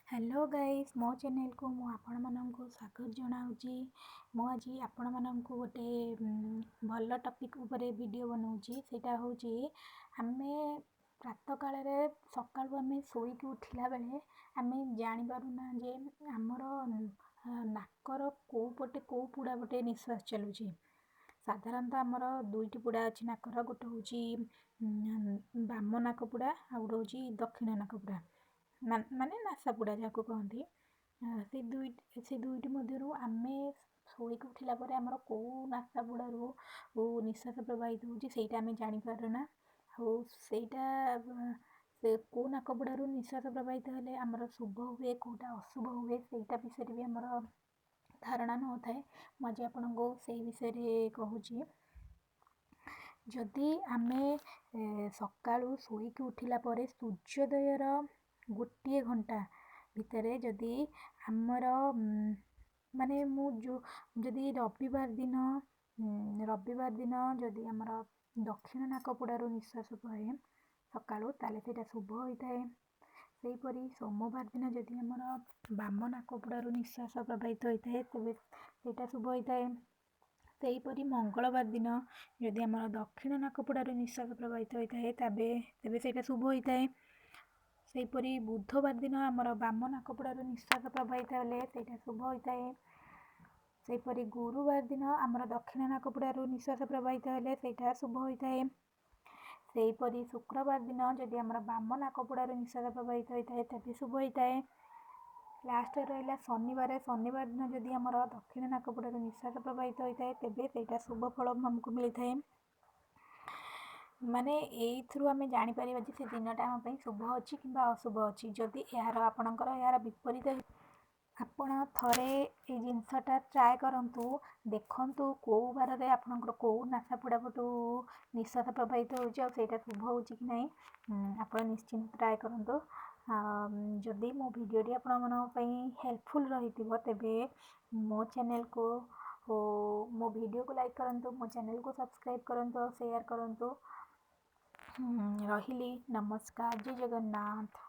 Hello guys मो channel को मु आपण माननकु स्वागत जनाउची। मु आज आपण माननकु गोटे भल टॉपिक उपरे वीडियो बनाउची। सेटा होची हमें प्रातः काल रे सकाळु हमें सोई उठिला बेले हमें जानि पारुना जे हमर नाकर को पटे को पुड़ा पटे निश्वास चलुची। साधारणतः आमर दुईटी पुड़ा अच्छी नाकर, गोटे हूँ बाम नाक पुड़ा आ गोटे हूँ दक्षिण नाक पुड़ा माने नासा पुड़ा जाको कहती। से दुईटी मध्यरु आमे शोईक उठिला परे आमर को नासा पुड़ारू निश्वास प्रवाहित होची सेटा आमे जानि पारुना। हो सेटा से को नाक पुड़ारू निश्वास प्रवाहित हेले आमर शुभ हुए कोटा अशुभ हुए सेटा विषय भी आमर धारणा न थाए। मु आज आपनको सेई विषय कहूची। जदि आमे सकाळु शोईक उठिला परे सूर्योदयर गोटे घंटा भितर जदि आमर माने मु जो जदि रविवार दिन जदि आमर दक्षिण नाक पुड़ारू निश्वास पड़े सकाळु ताले सेटा शुभ होइताए। सेहीपरि सोमवार दिन जदि आमर बाम नाक पुड़ारू निश्वास प्रवाहित होइताए तेबे सेटा शुभ होइताए। सेहीपरि मंगलवार दिन जदि आमर दक्षिण नाक पुड़ारू निश्वास प्रवाहित होइताए तेबे सेटा शुभ होइताए। सेहीपरि बुधवार दिन आमर बाम नाक पुड़ारू निश्वास प्रवाहित हेले सेटा शुभ होइताए। सेहीपरि गुरुवार दिन आमर दक्षिण नाक पुड़ारू निश्वास प्रवाहित हेले सेटा शुभ होइताए। सेहीपरि शुक्रवार दिन जदि आमर बाम नाक पुड़ारू निश्वास प्रवाहित होइताए तेबे शुभ होइताए। लास्ट रहिला शनिवार दिन जदि आमर दक्षिण नाक पुड़ारू निश्वास प्रवाहित होइताए तेबे सेटा शुभ फल हमकु मिलिथाए। माने एइथरु आमे जानि परिबा जे से दिनटा हम पई शुभ अछि किबा अशुभ अछि। जदि यार आपणकर यार विपरीत आपण थरे ए जिनसटा ट्राए करंतु देखंतु को बार रे आपणकर को नासा पुड़ा पटू निश्वास प्रवाहित होउची आ सेटा शुभ होउची कि नाही आपण निश्चित ट्राए करंतु। जदि मो वीडियोटी आपण मन पई हेल्पफुल रहितिबो तेबे मो चैनल को मो वीडियो को लाइक करंतु, मो चैनल को सब्सक्राइब करंतु और शेयर करंतु। रहिली नमस्कार, जय जगन्नाथ।